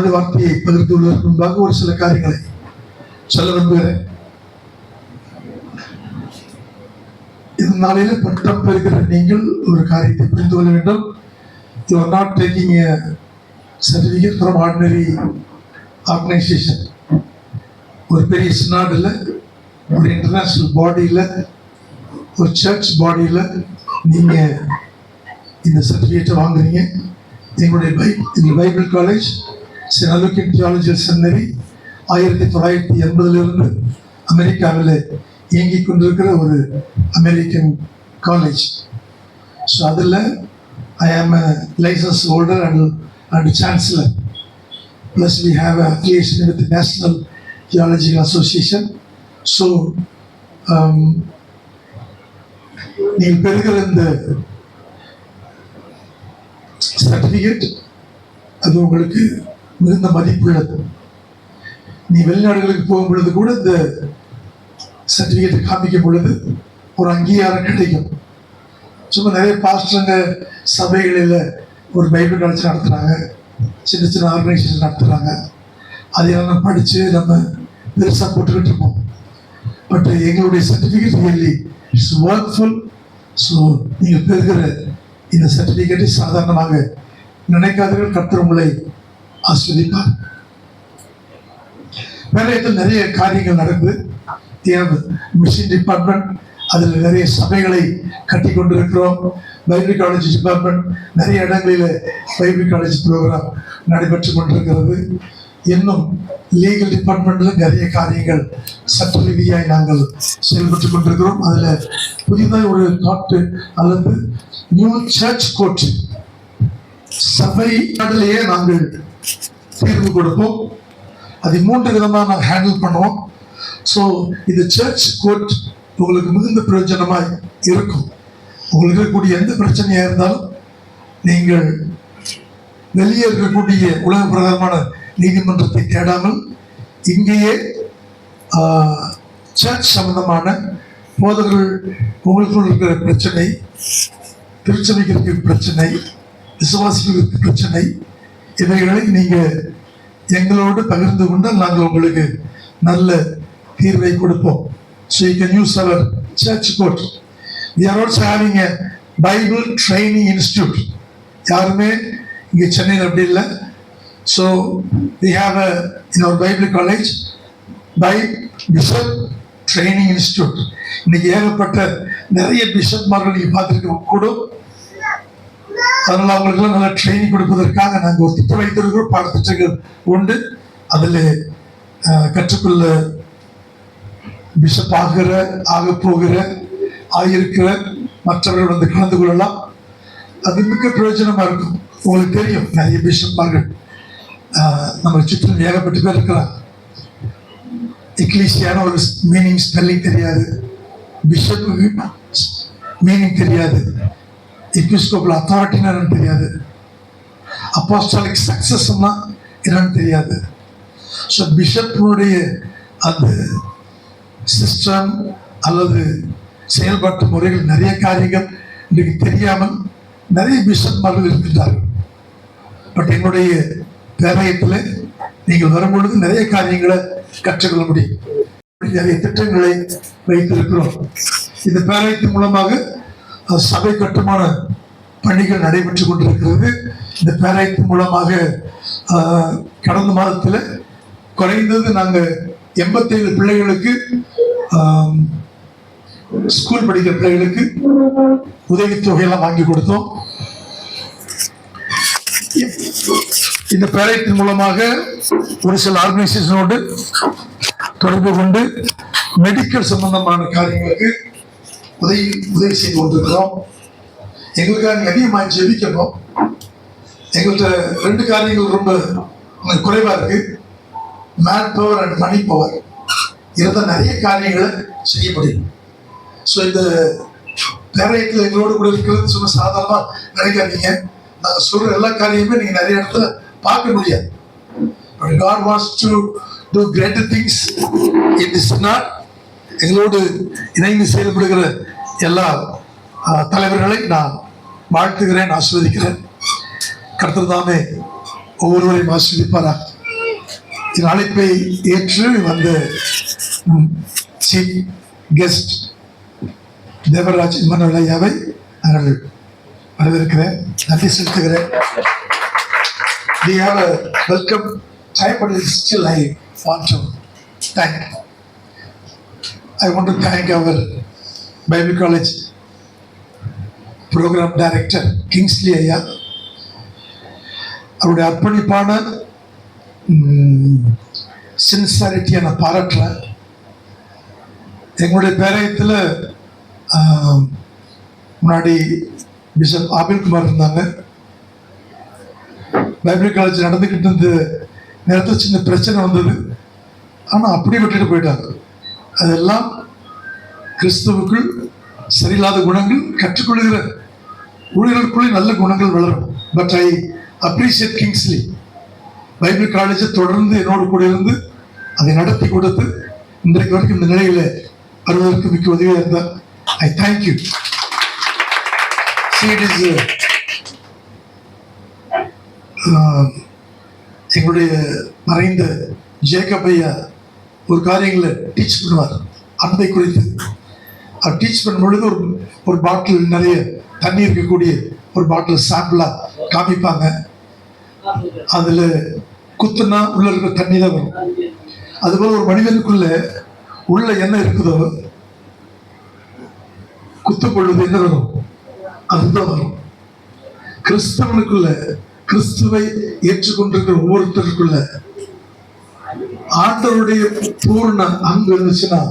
ஆண்டு வார்த்தையை பகிர்ந்து கொள்வதற்கு முன்பாக ஒரு சில காரியங்களை சொல்ல விரும்புகிறேன். இந்த நாளில் பட்டம் பெறுகிற நீங்கள் ஒரு காரியத்தை புரிந்து கொள்ள வேண்டும். You are not taking a certificate from ordinary organization. ஒரு பெரிய சினாடில், ஒரு இன்டர்நேஷ்னல் பாடியில், ஒரு சர்ச் பாடியில் நீங்கள் இந்த சர்டிஃபிகேட்டை வாங்குறீங்க. எங்களுடைய பைபிள் காலேஜ் செயின்ட் அலோக்கியன் தியாலஜிக்கல் செமினரி 1980 அமெரிக்காவில் இயங்கிக் கொண்டிருக்கிற ஒரு அமெரிக்கன் காலேஜ். ஸோ அதில் I am a license holder and chancellor. Plus we have an affiliation with the National Theological Association. So நீங்கள் பெறுகிற இந்த சர்டிஃபிகேட் அது உங்களுக்கு மிகுந்த மதிப்புள்ளது. நீ வெளிநாடுகளுக்கு போகும் பொழுது கூட இந்த சர்டிஃபிகேட்டை காமிக்கும் பொழுது ஒரு அங்கீகாரம் கிடைக்கும். சும்மா நிறைய பாஸ்டருங்க சபைகளில் ஒரு பைபிள் காலேஜ் நடத்துகிறாங்க, சின்ன சின்ன ஆர்கனைசேஷன் நடத்துகிறாங்க. அதையெல்லாம் நம்ம படித்து நம்ம பெருசாக போட்டுக்கிட்டு இருப்போம். பட் எங்களுடைய சர்டிஃபிகேட் ரியலி இட்ஸ் ஒர்க்ஃபுல். ஸோ நீங்கள் பெறுகிற இந்த சர்டிஃபிகேட்டை சாதாரணமாக நினைக்காதீர்கள். கர்த்தர் உங்களை ஆஸ்வதிப்பார். வேலையத்தில் நிறைய காரியங்கள் நடக்குது. மிஷன் டிபார்ட்மெண்ட், அதில் நிறைய சபைகளை கட்டி கொண்டிருக்கிறோம். பைபிள் காலேஜ் டிபார்ட்மெண்ட், நிறைய இடங்களில் பைபிள் காலேஜ் ப்ரோக்ராம் நடைபெற்று கொண்டிருக்கிறது. இன்னும் லீகல் டிபார்ட்மெண்ட்டில் நிறைய காரியங்கள் சட்ட ரீதியாக நாங்கள் செயல்பட்டு கொண்டிருக்கிறோம். அதில் புதிதாக ஒரு காட்டு அல்லது நியூ சர்ச் கோர்ட் சபை நாட்டிலேயே நாங்கள் தீர்வு கொடுப்போம். அதை 3 விதமாக நாங்கள் ஹேண்டில் பண்ணுவோம். ஸோ இந்த சர்ச் கோர்ட் உங்களுக்கு மிகுந்த பிரயோஜனமாக இருக்கும். உங்களுக்கு இருக்கக்கூடிய எந்த பிரச்சனையாக இருந்தாலும் நீங்கள் வெளியே இருக்கக்கூடிய உலக பிரகாரமான நீதிமன்றத்தை தேடாமல் இங்கேயே சர்ச் சம்பந்தமான போதகர்கள் உங்களுக்குள் இருக்கிற பிரச்சனை, திருச்சபைக்கு பிரச்சனை, விசுவாசிகளுக்கு பிரச்சனை, இவைகளை நீங்கள் எங்களோடு பகிர்ந்து கொண்டால் நாங்கள் உங்களுக்கு நல்ல தீர்வை கொடுப்போம். So you can use our church court. We are also having a Bible training institute. யாருமே இங்கே சென்னையில் அப்படி இல்லை. So we have in our Bible college Bishop Training Institute. இன்னைக்கு ஏகப்பட்ட நிறைய பிஷப்மார்கள் நீங்கள் பார்த்துருக்க கூடும். அதனால் அவங்களுக்கெல்லாம் நல்லா ட்ரைனிங் கொடுப்பதற்காக நாங்கள் ஒரு திட்டம் வைத்திருக்கிறோம். பாடத்திட்டங்கள் உண்டு. அதில் கற்றுக்கொள்ள பிஷப் ஆக போகிற ஆகியிருக்கிற மற்றவர்கள் வந்து கலந்து கொள்ளலாம். அது மிக பிரயோஜனமாக இருக்கும். உங்களுக்கு தெரியும் நிறைய பிஷப்மார்கள் நம்ம சுற்றிலும் ஏகப்பட்ட பேர் இருக்கிறாங்க. எக்லீசியான ஒரு மீனிங் ஸ்பெல்லிங் தெரியாது, பிஷப்புக்கு மீனிங் தெரியாது, எபிஸ்கோபல் அத்தாரிட்டினா என்னன்னு தெரியாது, அப்போஸ்டாலிக் சக்சஸ்னா என்னன்னு தெரியாது. ஸோ பிஷப்பினுடைய அந்த சிஸ்டம் அல்லது செயல்பாட்டு முறைகள் நிறைய காரியங்கள் இன்றைக்கு தெரியாமல் நிறைய பிஷப்மார்கள் இருக்கின்றார்கள். பட் என்னுடைய பேராயத்தில் நீங்கள் வரும்பொழுது நிறைய காரியங்களை கற்றுக்கொள்ள முடியும். நிறைய திட்டங்களை வைத்திருக்கிறோம். இந்த பேராயத்தின் மூலமாக சபை கட்டுமான பணிகள் நடைபெற்று கொண்டிருக்கிறது. இந்த பேராயத்தின் மூலமாக கடந்த மாதத்தில் குறைந்தது நாங்கள் 87 பிள்ளைகளுக்கு, ஸ்கூல் படிக்கிற பிள்ளைகளுக்கு உதவித்தொகையெல்லாம் வாங்கி கொடுத்தோம். இந்த பேராயத்தின் மூலமாக ஒரு சில ஆர்கனைசேஷனோடு தொடர்பு கொண்டு மெடிக்கல் சம்பந்தமான காரியங்களுக்கு உதவி செய்து கொண்டிருக்கிறோம். எங்களுக்காக அதிகமாக ஜெபிக்கணும். எங்கள்கிட்ட 2 காரியங்கள் ரொம்ப குறைவாக இருக்கு. Man power and money power. இருந்தால் நிறைய காரியங்களை செய்ய முடியும். ஸோ இந்த பேராயத்தில் எங்களோடு கூட இருக்கிறது சும்மா சாதாரணமாக நினைக்காதீங்க. நாங்கள் சொல்கிற எல்லா காரியமே நீங்கள் நிறைய இடத்துல பார்க்க முடியாது. But God wants to do greater things in this synod. எங்களோடு இணைந்து செயல்படுகிற எல்லா தலைவர்களை நான் வாழ்த்துகிறேன், ஆசீர்வதிக்கிறேன். கர்த்தர் தாமே ஒவ்வொருவரையும் ஆசீர்வதிப்பாராக. என் அழைப்பை ஏற்று வந்த சீஃப் கெஸ்ட் தேவராஜ் இமானுவேல் ஐயாவை நாங்கள் வரவேற்கிறேன், நன்றி செலுத்துகிறேன். We have a welcome time, but still I want to thank. I want to thank our Bible College program director Kingsley ஐயா. அவருடைய அர்ப்பணிப்பான சின்சாரிட்டியை நான் பாராட்டுறேன். எங்களுடைய பேரயத்தில் முன்னாடி பிஷப் ஆபில்குமார் இருந்தாங்க. பைபிள் காலேஜ் நடந்துக்கிட்டு இருந்த நேரத்தில் சின்ன பிரச்சனை வந்தது, ஆனால் அப்படி விட்டுட்டு போயிட்டாங்க. அதெல்லாம் கிறிஸ்துவுக்குள் சரியில்லாத குணங்கள் கற்றுக்கொள்கிற ஊழியர்களுக்குள்ளே நல்ல குணங்கள் வளரும். But I appreciate Kingsley. Bible காலேஜை தொடர்ந்து என்னோடு கூட இருந்து அதை நடத்தி கொடுத்து இன்றைக்கு வரைக்கும் இந்த நிலையில் வருவதற்கு மிக்க உதவியாக இருந்தார். I thank you. எங்களுடைய மறைந்த ஜேக்கப் ஐயா ஒரு காரியங்களை டீச் பண்ணுவார், அன்பை குறித்து. அவர் டீச் பண்ணும் பொழுது ஒரு பாட்டில் நிறைய தண்ணி இருக்கக்கூடிய ஒரு பாட்டில் சாம்பிளாக காமிப்பாங்க. அதில் குத்துனா உள்ள இருக்கிற தண்ணி தான் வரும். அதுபோல் ஒரு மனிதனுக்குள்ள உள்ள என்ன இருக்குதோ குத்தும் பொழுது என்ன வரும்? அதுதான் வரும். கிறிஸ்தவனுக்குள்ள, கிறிஸ்துவை ஏற்றுக்கொண்டிருக்கிற ஒவ்வொருத்தருக்குள்ள ஆண்டவருடைய பூர்ண அன்பு இருந்துச்சுன்னா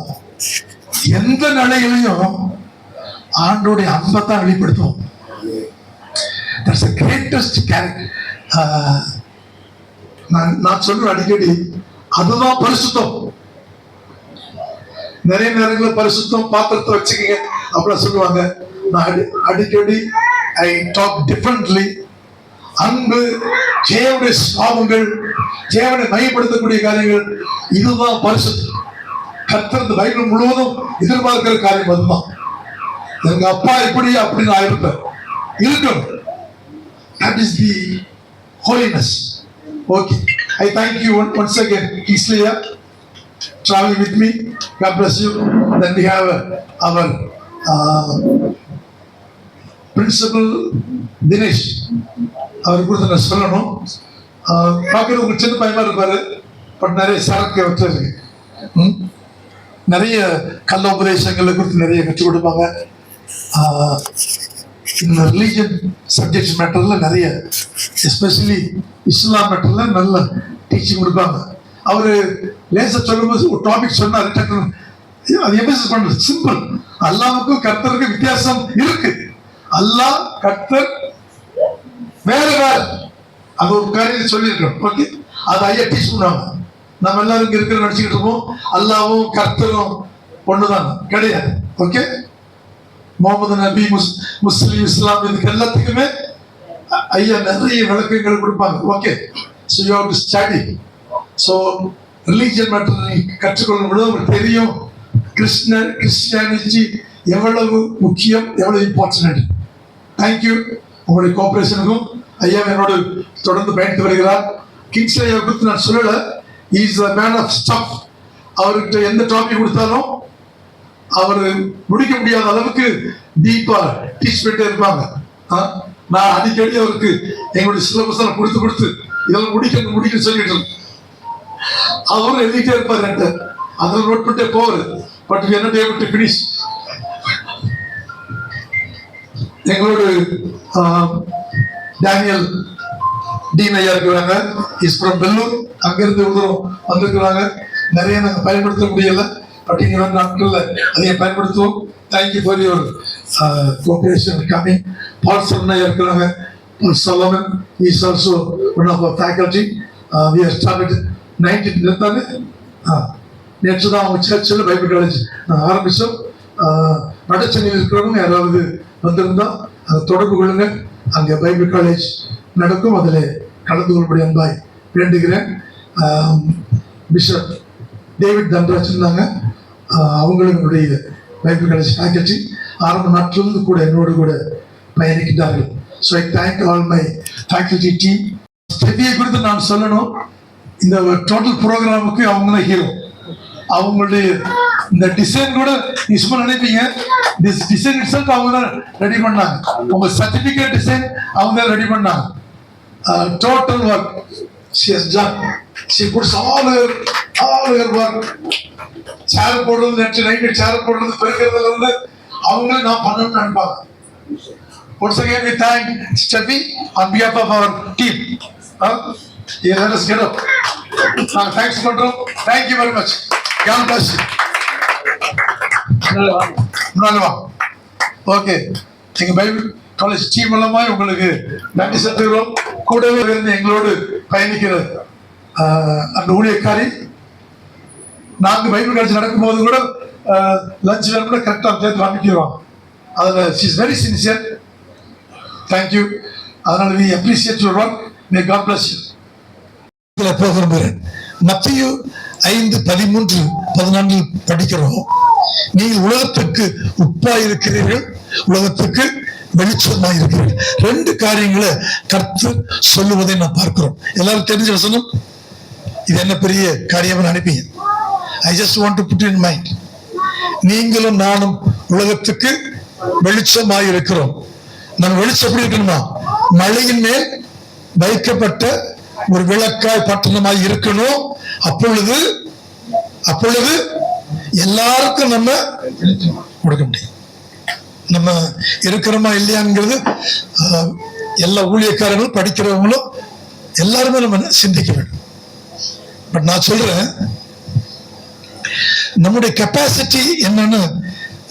எந்த நிலையிலையும் ஆண்டோடைய அன்பை தான் வெளிப்படுத்தும். That's the greatest character. நான் சொல்றேன் அடிக்கடி, அதுதான் பரிசுத்தம். நிறைய நேரங்களில் பரிசுத்தம் பாத்திரத்தை வச்சுக்கீங்க அப்படிலாம் சொல்லுவாங்க. நான் அடிக்கடி ஐ டாக் டிஃபரெண்ட்லி. அன்பு, தேவனுடைய சுபாவங்கள், தேவனை மையப்படுத்தக்கூடிய காரியங்கள், இதுதான் பரிசுத்தம். கர்த்தர் இந்த பைபிள் முழுவதும் எதிர்பார்க்கிற காரியம் அதுதான். எங்க அப்பா எப்படி அப்படின்னு நான் இருப்பேன், இருக்கணும். That is the holiness. Okay, I thank you once again, Kingsley, traveling with me. God bless you. Then we have our principal Dinesh. அவர் குறித்து நான் சொல்லணும். பார்க்குறது உங்களுக்கு சின்ன பையமா இருப்பாரு, பட் நிறைய சரக்கு வச்சிருக்கு. நிறைய கள்ள உபதேசங்களை குறித்து நிறைய கற்றுக் கொடுப்பாங்க. இந்த ரிலீஜன் சப்ஜெக்ட்ஸ் மேட்டரில் நிறைய, எஸ்பெஷலி இஸ்லாம் மேட்டரில் நல்ல டீச்சிங் கொடுப்பாங்க. அவர் லேசாக சொல்லும்போது ஒரு டாபிக் சொன்னார், அது எம்பசைஸ் பண்ணுறது சிம்பிள். அல்லாவுக்கும் கர்த்தருக்கும் வித்தியாசம் இருக்கு. அல்லாஹ் கர்த்தர் வேற வேற, அது ஒரு காரியத்தை சொல்லியிருக்கோம். ஓகே, அது ஐயா டீச் பண்ணுவாங்க. நம்ம எல்லாரும் இங்கே இருக்கிற நினச்சிக்கிட்டு இருப்போம் அல்லாவும் கர்த்தரும் ஒண்ணுதான், கிடையாது. ஓகே, முகமது நபி, முஸ்லீம், இஸ்லாம், இதுக்கு எல்லாத்துக்குமே ஐயா நிறைய விளக்கங்கள் கொடுப்பாங்க. Okay, so you have to study. So religion matter கற்றுக்கொள்ளும் பொழுது உங்களுக்கு தெரியும் கிறிஸ்டியானிட்டி எவ்வளவு முக்கியம், எவ்வளவு இம்பார்ட்டன்ட். தேங்க்யூ. உங்களுடைய கோஆபரேஷனுக்கும் ஐயா என்னோடு தொடர்ந்து பயணித்து வருகிறார். கிங்ஸ்லி ஐயா குறித்து நான் சொல்லலை, is a man of stuff. அவர்கிட்ட எந்த டாபிக் கொடுத்தாலும் அவர் முடிக்க முடியாத அளவுக்கு டீப்பா டீச் பண்ணிட்டே இருப்பாங்க. நான் அடிக்கடி அவருக்கு எங்களுடைய சிலபஸ் எல்லாம் கொடுத்து இதெல்லாம் முடிக்க சொல்லிட்டு அவரும் எழுதிட்டே இருப்பார். அதில் நோட் பண்ணிட்டே போவார். But we are not able to finish. எங்களோட டேனியல் டீன் ஐயா இருக்கிறாங்க, இஸ் ஃப்ரம் பெல்லூர். அங்கிருந்து வந்திருக்கிறாங்க. நிறைய நாங்கள் பயன்படுத்த முடியல, பட் இங்கே வந்து நாட்களில் அதையும் பயன்படுத்துவோம். Thank you for your cooperation coming. Paul Saravanan ஐயா இருக்கிறாங்க. Paul Solomon is also one of our faculty. We are started 19 தானே, நேற்று தான் அவங்க சர்ச்சில் பைபிள் காலேஜ் ஆரம்பித்தோம். வடச்சென்னையில் இருக்கிறவங்க யாராவது வந்திருந்தா அதை தொடர்பு கொள்ளுங்க. அங்கே பைபிள் காலேஜ் நடக்கும், அதில் கலந்து கொள்ளும்படி அன்பாய் வேண்டுகிறேன். பிஷப் டேவிட் தன்ராஜ் இருந்தாங்க, அவங்களும் என்னுடைய பைபிள் காலேஜ் ஃபேக்கல்டி. ஆரம்ப நாட்டிலிருந்து கூட என்னோடு கூட பயணிக்கின்றார்கள். So I thank all my faculty team. ஸ்டடியை குறித்து நான் சொல்லணும், இந்த டோட்டல் ப்ரோக்ராமுக்கு அவங்க தான் ஹீரோ. அவங்களுடைய இந்த டிசைன் கூட நீ சும்மா நினைப்பீங்க, டிசைன் இட்செல்ஃப் அவங்க தான் ரெடி பண்ணாங்க. உங்க சர்டிபிகேட் டிசைன் அவங்க தான் ரெடி பண்ணாங்க. Total work she has done. She puts all her work. சேர் போடுறது, நேற்று நைட்டு சேர் போடுறது, பெருக்கிறதுல இருந்து அவங்களே நான் பண்ணணும்னு நினைப்பாங்க. Once again we thank Steffi on behalf of our team. Yeah, let us get up. Thanks Control. Thank you very much. God bless you. Okay, எங்க Bible college team மூலமா உங்களுக்கு நன்றி செலுத்துகிறோம். கூடவே இருந்து எங்களோடு பயணிக்கிற அந்த ஊழியக்காரி, நாங்க பைபிள் காலேஜ் நடக்கும்போது கூட லஞ்ச் வேலை கூட கரெக்டாக சேர்த்து வாங்கிக்கிறோம். அதில் she is very sincere. Thank you. அதனால we appreciate your work. May God bless you. போக விரும்புகிறேன். மத்தேயு 5:13-14 படிக்கிறோம். நீங்கள் உலகத்துக்கு உப்பாய் இருக்கிறீர்கள், உலகத்துக்கு வெளிச்சமாய் இருக்கிறீர்கள். 2 காரியங்களை கர்த்தர் சொல்லுவதை நான் பார்க்கிறோம். எல்லாரும் தெரிஞ்ச வசனம். இது என்ன பெரிய காரியம் நினைப்பீங்க. I just want to put in mind. நீங்களும் நானும் உலகத்துக்கு வெளிச்சமாய் இருக்கிறோம். நம்ம வெளிச்சம் எப்படி இருக்கணுமா? மலையின் மேல் வைக்கப்பட்ட ஒரு விளக்காய் பட்டணமாய் இருக்கணும். அப்பொழுது எல்லாருக்கும் நம்ம கொடுக்க முடியும். நம்ம இருக்கிறோமா இல்லையாங்கிறது எல்லா ஊழியக்காரங்களும் படிக்கிறவங்களும் எல்லாருமே நம்ம சிந்திக்க வேண்டும். பட் நான் சொல்றேன், நம்முடைய கெப்பாசிட்டி என்னன்னு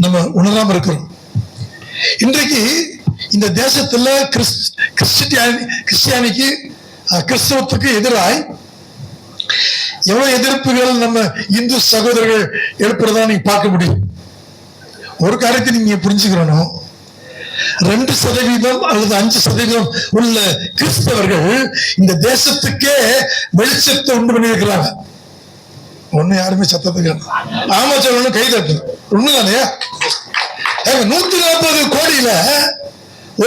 நம்ம உணராம இருக்கிறோம். இன்றைக்கு இந்த தேசத்துல கிறிஸ்தவத்துக்கு எதிராய் எவ்வளவு எதிர்ப்புகள் நம்ம இந்து சகோதரர்கள் எழுப்புறதா நீங்க பார்க்க முடியும். ஒரு காரியத்தை நீங்க புரிஞ்சுக்கணும், 2% அல்லது 5% உள்ள கிறிஸ்தவர்கள் இந்த தேசத்துக்கே வெளிச்சத்தை உண்டு பண்ணியிருக்கிறாங்க. ஒண்ணு யாருமே சத்தத்துக்கு ஆமா சொல்லணும், கை தட்டு. உண்மைதானே? 140 கோடியில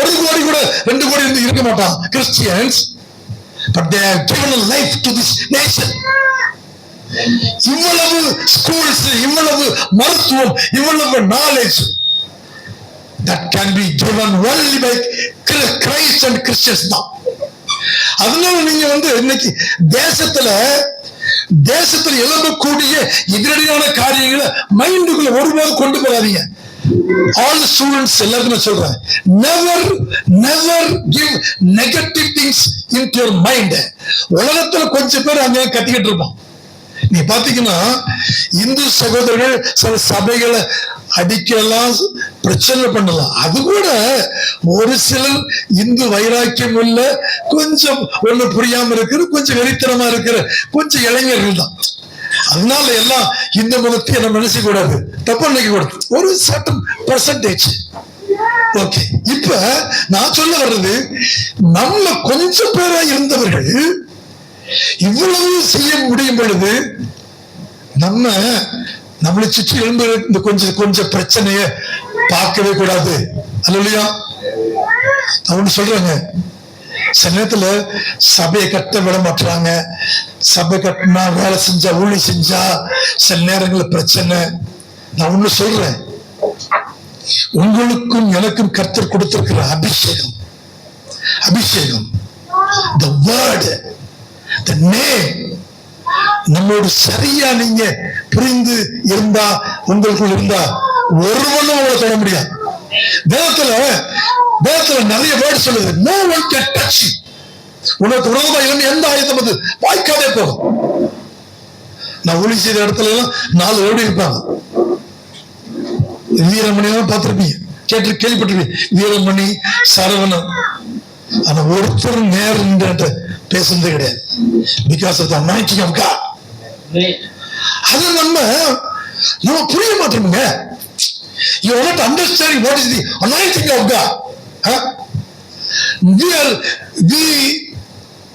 1 கோடி கூட 2 கோடி இருந்து இருக்க மாட்டான் Christians. But they have given a life to this nation. இவ்வளவு ஸ்கூல்ஸ், இவ்வளவு மருத்துவம், இவ்வளவு knowledge that can be given only by Christ and Christians தான். அதனால நீங்க இன்னைக்கு தேசத்துல எழும்பக்கூடிய எதிரடியான காரியங்களை மைண்டுக்குள்ள ஒருபோது கொண்டு போறாதீங்க. All the students எல்லாருமே சொல்றேன், never give negative things into your mind. உலகத்துல கொஞ்சம் பேர் அங்க கத்திக்கிட்டு இருப்போம். நீ பாத்தீங்கன்னா இந்து சகோதரர்கள் சில சபைகளை அடிக்கலாம், பிரச்சனை பண்ணலாம். அது கூட ஒரு சிலர் இந்து வைராக்கியம் உள்ள, கொஞ்சம் ஒண்ணு புரியாம இருக்கிற, கொஞ்சம் வெறித்தனமா இருக்கிற கொஞ்சம் இளைஞர்கள் தான். அதனால எல்லாம் இந்த மதத்தை நம்ம நினைச்ச கூடாது, தப்பு நினைக்க கூடாது. ஒரு சர்டன் பெர்சன்டேஜ். ஓகே, இப்ப நான் சொல்ல வர்றது, நம்ம கொஞ்சம் பேரா இருந்தவர்கள் இவ்வளவு செய்ய முடியும் பொழுது நம்மளை சுற்றி எழுந்து இந்த கொஞ்சம் பிரச்சனைய பார்க்கவே கூடாது. அல்லையா? அவனு சொல்றாங்க, சில நேரத்துல சபையை கட்ட விட மாட்டாங்க. சபை கட்டினா, வேலை செஞ்சா, ஊழி செஞ்சா சில நேரங்கள்ல பிரச்சனை. நான் ஒண்ணு சொல்றேன், உங்களுக்கும் எனக்கும் கர்த்தர் கொடுத்திருக்கிற அபிஷேகம் the word, the name, நம்மோடு சரியா நீங்க புரிந்து இருந்தா, உங்களுக்குள் இருந்தா ஒருவனும் உங்களை தொட முடியாது. வேதத்துல நிறைய வேர்ட் சொல்லுது, no one can touch you. உனக்கு விரோதமா இருந்து எந்த ஆயுதம் அது வாய்க்காதே போகும். நான் ஊழி செய்த இடத்துல எல்லாம் 4 ஓடி இருப்பாங்க. வீரமணி எல்லாம் பார்த்திருப்பீங்க, கேள்விப்பட்டிருப்பீங்க, வீரமணி, சரவணன். ஆனா ஒருத்தர் நேரம் பேசுறதே கிடையாது. Because of the anointing of God. அது நம்ம புரிய மாட்டோமுங்க. You are not understanding what is the anointing of God.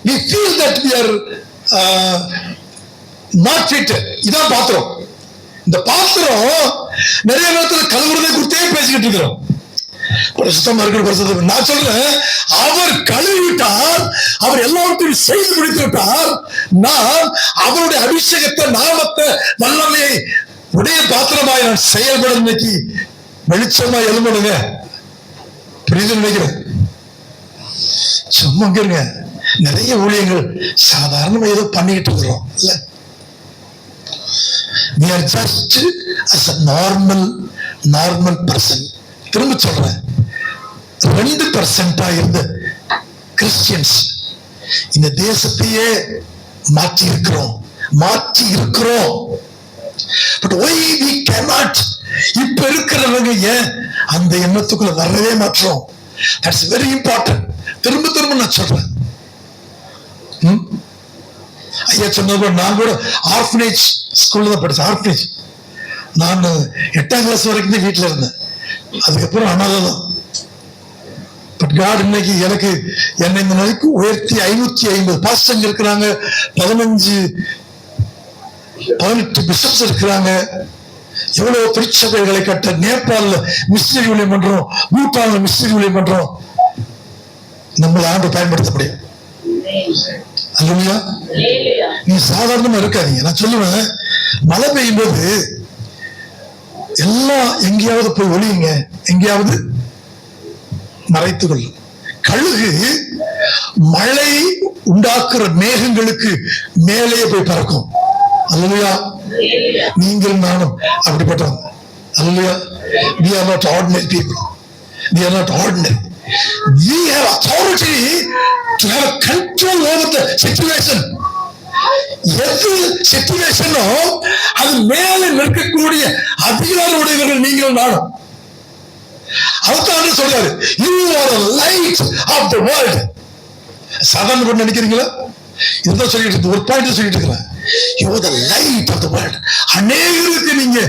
We feel that we are not fit. இதான் பாத்திரம். இந்த பாத்திரம் நிறைய நேரத்தில் கழுவுறதை குறித்தே பேசிக்கிட்டு இருக்கிறோம். பிரசுத்தமா இருக்கிற பரிசுத்தம். நான் சொல்றேன், அவர் கழுவிட்டார், அவர் எல்லாவற்றையும் செய்து முடித்து விட்டார். நான் அவருடைய அபிஷேகத்தை, நாமத்தை, வல்லமையை உடைய பாத்திரமாய் நான் செயல்படும். இன்னைக்கு வெளிச்சமா எழும்பணுங்க. புரியுது நினைக்கிறேன். சும்மா இருங்க. நிறைய ஊழியங்கள் சாதாரணமா ஏதோ பண்ணிக்கிட்டு இருக்கிறோம் இல்ல. We are just as a normal person. திரும்ப சொல்றேன், 2% இருந்த கிறிஸ்டியன்ஸ் இந்த தேசத்தையே மாற்றி இருக்கிறோம். But why we cannot? இப்ப இருக்கிறவங்க ஏன் அந்த எண்ணத்துக்குள்ள வரவே மாற்றோம்? That's very important. திரும்ப நான் சொல்றேன். ஐயா சொன்ன, நான் கூட ஆர்ஃபனேஜ் ஸ்கூல்ல தான் படிச்சேன். ஆர்ஃபனேஜ் நான் 8ஆம் கிளாஸ் வரைக்கும் தான் வீட்டுல இருந்தேன். அதுக்கப்புறம் அனாதான். பட் காட் இன்னைக்கு எனக்கு என்னை இந்த நிலைக்கு உயர்த்தி 550 பாஸ்டர்ங்க இருக்கிறாங்க, 18 பிஷப்ஸ் இருக்கிறாங்க. எவ்வளவு திருச்சபைகளை கட்ட, நேபாளில் மிஷனரி ஊழியம் பண்றோம், பூட்டான்ல மிஷனரி ஊழியம் பண்றோம். நம்மள ஆண்டு பயன்படுத்த முடியும். அல்லையா? நீ சாதாரணமா இருக்காதீங்க. நான் சொல்லுவேன், மழை பெய்யும் போது எல்லாம் எங்கேயாவது போய் ஒளியுங்க, எங்கேயாவது மறைத்துக்கொள்ளும். கழுகு மழை உண்டாக்குற மேகங்களுக்கு மேலே போய் பறக்கும். அல்லையா? நீங்கள் நானும் அப்படிப்பட்டவங்க. அல்லையா? We are not ordinary people. We are not ordinary. We have authority to have control over the situation. எது சிச்சுவேஷனோ அது மேலே நிற்கக்கூடிய அதிகார உடையவர்கள் நீங்கள் நானும். அதுதான் சொல்றாரு, you are the light of the world. சாதாரண பண்ண நினைக்கிறீங்களா? இதுதான் சொல்லிட்டு ஒரு பாயிண்ட் சொல்லிட்டு இருக்கிறேன். You are the light of the world. அநேகருக்கு நீங்க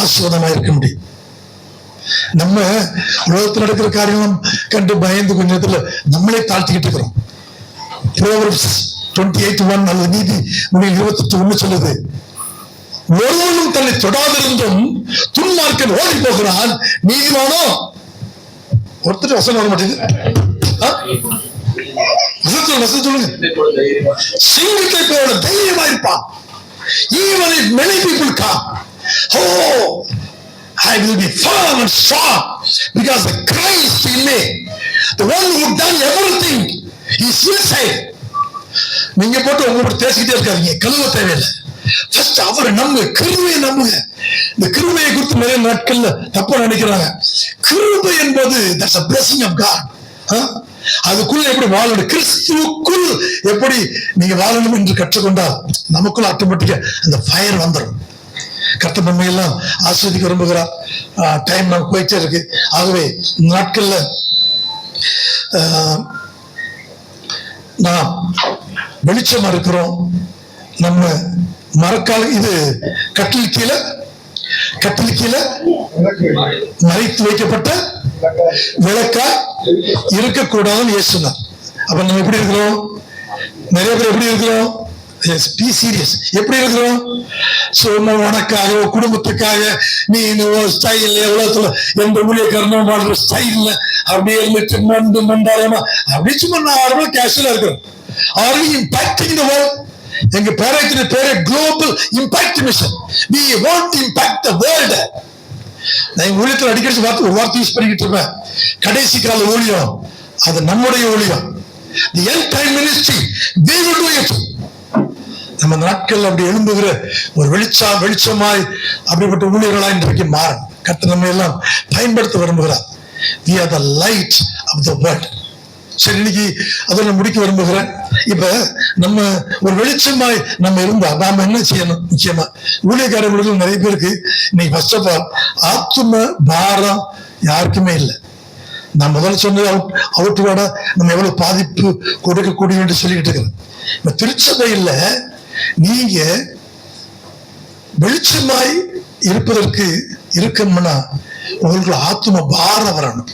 ஆசீர்வாதமா இருக்க முடியும். நம்ம உலகத்தில் நடக்கிற காரியம் கண்டு பயந்து கொஞ்ச நேரத்துல நம்மளே தாழ்த்திக்கிட்டு இருக்கிறோம். Proverbs 28:1 அல்லது நீதிமொழிகள் 28:1 சொல்லுது, ஒருவனும் தன்னை தொடாதிருந்தும் துன்மார்க்கன் ஓடி போகிறான், நீதிமானோ ஒருத்தர் வசனம் வர மாட்டேங்குது. சொல்லுங்க. சிங்கத்தை போல தைரியமா இருப்பான். Even if many people come, oh, I will be firm and strong because the Christ in me, the one who done everything, is inside. நீங்க போட்டு உங்களோட பேசிக்கிட்டே இருக்காதீங்க, கழுவ தேவையில்லை. ஃபர்ஸ்ட் அவரை நம்புங்க, கிருபையை நம்புங்க. இந்த கிருபையை குறித்து நிறைய நாட்கள்ல தப்பா நினைக்கிறாங்க. கிருபை என்பது that's a blessing of God. அதுக்குள்ள எப்படி வாழணும், கிறிஸ்துவுக்குள் எப்படி நீங்க வாழணும் என்று கற்றுக்கொண்டால் நமக்குள்ள ஆட்டோமேட்டிக்கா அந்த ஃபயர் வந்துடும். கர்த்தர் நம்மை எல்லாம் ஆஸ்வதிக்க விரும்புகிறார். டைம் நமக்கு போயிட்டே இருக்கு. ஆகவே நாட்கள்ல நாம் வெளிச்சமா இருக்கிறோம். நம்ம மரக்கால இது கட்டில் கீழே மறைத்து வைக்கப்பட்ட விளக்கா இருக்கக்கூடாதுன்னு இயேசுனார். அப்ப நம்ம எப்படி இருக்கிறோம்? நிறைய பேர் எப்படி இருக்கிறோம்? Be serious. எப்படி இருக்கிறோம்? சும்மா உனக்காக, குடும்பத்துக்காக நீ ஸ்டைல் உலகத்துல எந்த ஊழியக்காரனும் வாழ்ற ஸ்டைல்ல அப்படியே இருந்துட்டு மண்டாரமா அப்படி சும்மா நார்மலா கேஷுவலா இருக்கிறோம். Are we impacting the world? எங்க பேரத்தின பேரு global impact mission. We want to impact the world. நான் ஊழியத்தில் அடிக்கடி ஒரு வார்த்தை யூஸ் பண்ணிக்கிட்டு இருப்பேன், கடைசி கால ஊழியம் அது நம்முடைய ஊழியம். The end time ministry, we will do it. நம்ம நாட்கள் அப்படி எழும்புகிற ஒரு வெளிச்சமாய் அப்படிப்பட்ட ஊழியர்களாய் இன்றைக்கு மாறும். கர்த்தர் நம்ம எல்லாம் பயன்படுத்த விரும்புகிறார். We are the light of the world. சரி, இன்னைக்கு அதை நான் முடிக்க விரும்புகிறேன். இப்ப நம்ம ஒரு வெளிச்சமாய் நம்ம இருந்தா நாம என்ன செய்யணும்? முக்கியமா ஊழியக்காரர்களுக்கு நிறைய பேருக்கு இன்னைக்கு ஃபர்ஸ்ட் ஆஃப் ஆல் ஆத்தும பாரம் யாருக்குமே இல்லை. நான் முதல்ல சொன்னது அவுட்டுவாட நம்ம எவ்வளவு பாதிப்பு கொடுக்கக்கூடிய என்று சொல்லிக்கிட்டு இருக்கிறேன். இப்ப திருச்சபையில் நீங்க வெளிச்சமாய் இருப்பதற்கு இருக்கணும்னா உங்களுக்கு ஆத்தும பாரம் வரணும்.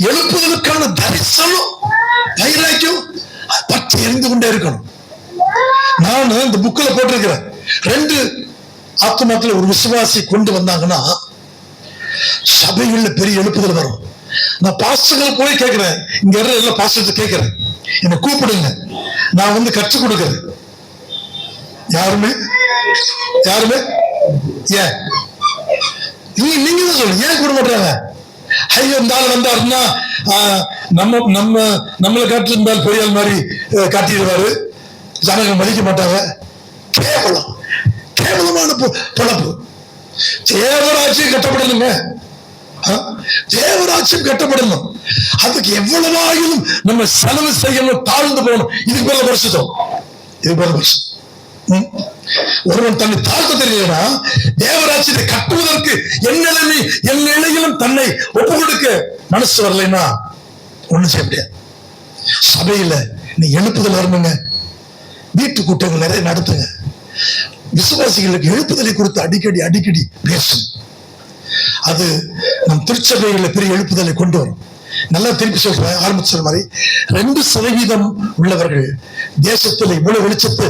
எழுப்புதலுக்கான தரிசனம், வைராக்கியம் பற்றி எரிந்து கொண்டே இருக்கணும். நான் இந்த புக்கில் போட்டிருக்கிறேன், 2 ஆத்துமாக்களை ஒரு விசுவாசி கொண்டு வந்தாங்கன்னா சபைகள்ல பெரிய எழுப்புதல் வரும். நான் பாஸ்டர்கள் போய் கேட்கிறேன், இங்க எல்லாம் பாஸ்டர் கேட்கிறேன், என்னை கூப்பிடுங்க, நான் வந்து கற்றுக் கொடுக்கிறேன். யாருமே ஏன் நீங்க தான் சொல்லுங்க, ஏன் கூட மாட்டாங்க? ஐயோ இந்த ஆள் வந்தாருன்னா நம்மளை காட்டிருந்தால் பெரிய ஆள் மாதிரி காட்டிடுவாரு, ஜனங்கள் மதிக்க மாட்டாங்க. கேவலமான பொழப்பு. தேவராட்சியம் கட்டப்படணுங்க, தேவராட்சியம் கட்டப்படணும். அதுக்கு எவ்வளவாயிலும் நம்ம செலவு செய்யணும், தாழ்ந்து போகணும். இதுக்கு மேல பரிசுத்தம், இது மேல பரிசுத்தம். ஒருவன் தன்னை தாழ்த்த தெரியலனா தேவராட்சியத்தை கட்டுவதற்கு என் நிலையிலும் தன்னை ஒப்பு கொடுக்க மனசு வரலைன்னா ஒண்ணும் செய்ய முடியாது. சபையில நீ எழுப்புதல் வரணுங்க. வீட்டு கூட்டங்கள் நிறைய நடத்துங்க. விசுவாசிகளுக்கு எழுப்புதலை குறித்து அடிக்கடி பேசுங்க. அது நம் திருச்சபைகளை பெரிய எழுப்புதலை கொண்டு வரும். நல்லா திருப்பி சொல்றேன், ஆரம்பிச்ச மாதிரி 2% உள்ளவர்கள் தேசத்தில் இவ்வளவு வெளிச்சத்தை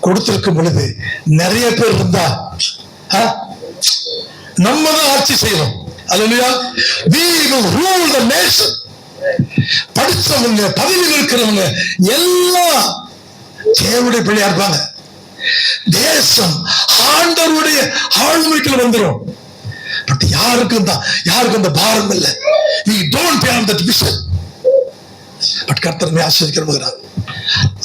கொடுத்திருக்கும் பொழுது நிறைய பேர் இருந்தா நம்ம தான் ஆட்சி செய்யணும். அல்லேலூயா. We will rule the nation. படிச்சவங்க, பதவியில் இருக்கிறவங்க எல்லாம் தேவனுடைய பிள்ளையா இருப்பாங்க. தேசம் ஆண்டவருடைய ஆளுமைக்குள்ள வந்துடும். பட் யாருக்கும் அந்த பாரம் இல்லை. We don't have that vision. But கர்த்தர் ஆசீர்வதிக்கிறார்.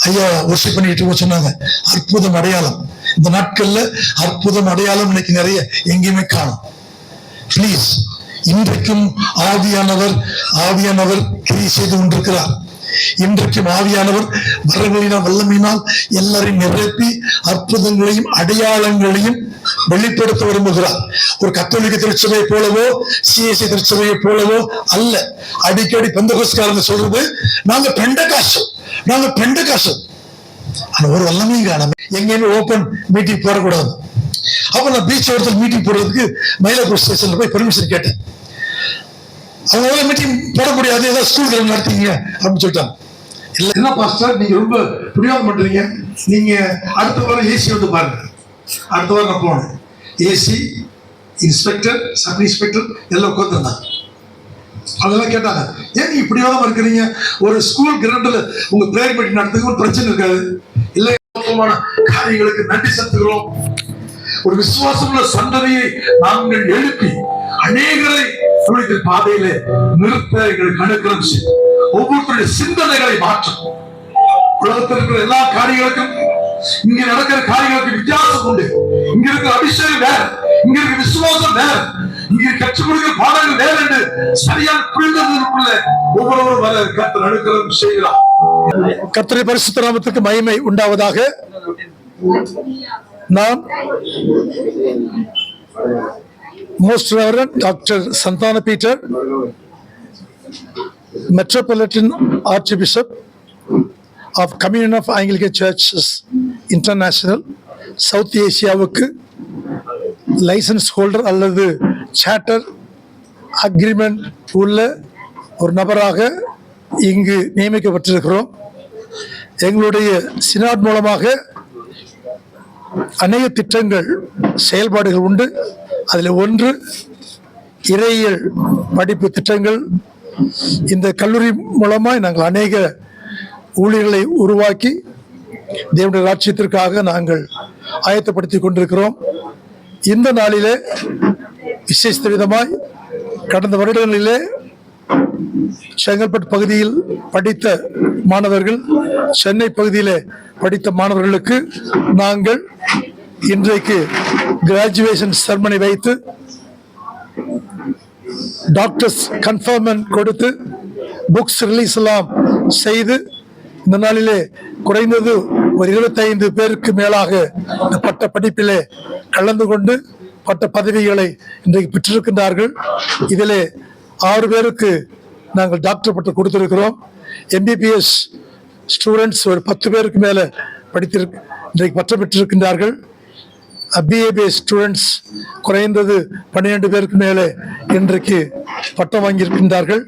ஐயா வர்ஷிப் பண்ணிட்டு சொன்னாங்க, அற்புதம் அடையாளம். இந்த நாட்கள்ல அற்புதம் அடையாளம் இன்னைக்கு நிறைய எங்கேயுமே காணும். பிளீஸ், இன்றைக்கும் ஆவியானவர் கிரியை செய்து கொண்டிருக்கிறார். இன்றைக்கும் ஆவியானவர் வரங்களினால் வல்லமையினால் எல்லாரையும் நிரப்பி அற்புதங்களையும் அடையாளங்களையும் வெளிப்படுத்த விரும்புகிறார். ஒரு கத்தோலிக்க திருச்சபையை போலவோ சிஎஸ்ஐ திருச்சபையை போலவோ அல்ல. அடிக்கடி பெந்தகோஸ்காரங்க சொல்றது நாங்க பெண்டகாசம். ஆனா ஒரு வல்லமையும் காணாம எங்கேயுமே ஓபன் மீட்டிங் போடக்கூடாது. அப்ப நான் பீச் ஓரத்தில் மீட்டிங் போடுறதுக்கு மயிலாப்பூர் ஸ்டேஷன்ல போய் பெர்மிஷன் கேட்டேன். அவங்க மீட்டிங் போட முடியாது, ஏதாவது ஸ்கூல் நடத்தீங்க அப்படின்னு சொல்லிட்டாங்க. இல்ல என்ன பாஸ்டர் நீங்க ரொம்ப புரியாம பண்றீங்க, நீங்க அடுத்த வாரம் ஏசி வந்து பாருங்க. அடுத்த வாரம் நான் போனேன். ஏசி இன்ஸ்பெக்டர், சப் இன்ஸ்பெக்டர் எல்லாம் உட்காந்துருந்தாங்க. அதெல்லாம் கேட்டாங்க, ஏன் நீங்க இப்படியாவது இருக்கிறீங்க, ஒரு ஸ்கூல் கிரவுண்ட்ல உங்க பிரேயர் மீட்டிங் நடத்துக்கு ஒரு பிரச்சனை இருக்காது. இல்லை காரியங்களுக்கு நன்றி செலுத்துகிறோம். ஒரு விசுவாசமுள்ள சந்ததியை நாங்கள் எழுப்பி அநேகரை பாதையில நிறுத்த எங்களுக்கு அனுகிரகம் செய்யும். ஒவ்வொருத்தருடைய சிந்தனைகளை மாற்றும். உலகத்தில் இருக்கிற எல்லா காரியங்களுக்கும் இங்க நடக்கிற காரியங்களுக்கு வித்தியாசம் உண்டு. இங்க இருக்கிற அபிஷேகம் வேற, இங்க இருக்கிற விசுவாசம் வேற, இங்க கற்றுக் கொடுக்கிற பாடங்கள் வேற என்று சரியான புரிதலுக்குள்ள ஒவ்வொருவரும் வர கர்த்தர் அனுகிரகம் செய்கிறார். கர்த்தருடைய பரிசுத்த நாமத்துக்கு மகிமை உண்டாவதாக. நான் Most Reverend Dr. Santana Peter, Metropolitan Archbishop of Communion of Anglican Churches International, South Asiaவுக்கு லைசன்ஸ் ஹோல்டர் அல்லது சார்ட்டர் அக்ரிமெண்ட் உள்ள ஒரு நபராக இங்கு நியமிக்கப்பட்டிருக்கிறோம். எங்களுடைய சினாட் மூலமாக அநேக திட்டங்கள், செயல்பாடுகள் உண்டு. அதில் ஒன்று இறையியல் படிப்பு திட்டங்கள். இந்த கல்லூரி மூலமாக நாங்கள் அநேக ஊழியர்களை உருவாக்கி தேவனுடைய ராஜ்யத்திற்காக நாங்கள் ஆயத்தப்படுத்தி கொண்டிருக்கிறோம். இந்த நாளிலே விசேஷ விதமாய் கடந்த வருடங்களிலே செங்கல்பட்டு பகுதியில் படித்த மாணவர்கள், சென்னை பகுதியில் படித்த மாணவர்களுக்கு நாங்கள் இன்றைக்கு கிராஜுவேஷன் செரமனி வைத்து டாக்டர்ஸ் கன்ஃபர்மெண்ட் கொடுத்து புக்ஸ் ரிலீஸ் எல்லாம் செய்து இந்த நாளிலே குறைந்தது ஒரு 25 பேருக்கு மேலாக இந்த பட்ட படிப்பிலே கலந்து கொண்டு பட்ட பதவிகளை இன்றைக்கு பெற்றிருக்கின்றார்கள். இதிலே 6 பேருக்கு நாங்கள் டாக்டர் பட்டம் கொடுத்திருக்கிறோம். எம்பிபிஎஸ் ஸ்டூடெண்ட்ஸ் ஒரு 10 பேருக்கு மேலே இன்றைக்கு பட்டம் பெற்றிருக்கின்றார்கள். பிஏபிஎஸ் ஸ்டூடெண்ட்ஸ் குறைந்தது 12 பேருக்கு மேலே இன்றைக்கு பட்டம் வாங்கியிருக்கின்றார்கள்.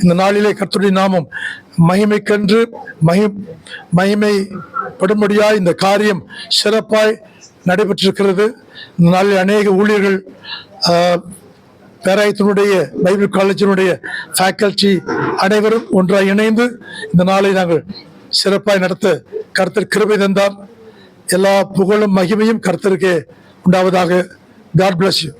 இந்த நாளிலே கர்த்தருடைய நாமம் மகிமைக்கென்று மகிமைப்படும்படியாய் இந்த காரியம் சிறப்பாய் நடைபெற்றிருக்கிறது. இந்த நாளில் அநேக ஊழியர்கள் பேராயத்தினுடைய பைபிள் காலேஜினுடைய ஃபேக்கல்டி அனைவரும் ஒன்றாக இணைந்து இந்த நாளை நாங்கள் சிறப்பாக நடத்த கர்த்தர் கிருபை தந்தார். எல்லா புகழும் மகிமையும் கர்த்தருக்கே உண்டாவதாக. God bless you.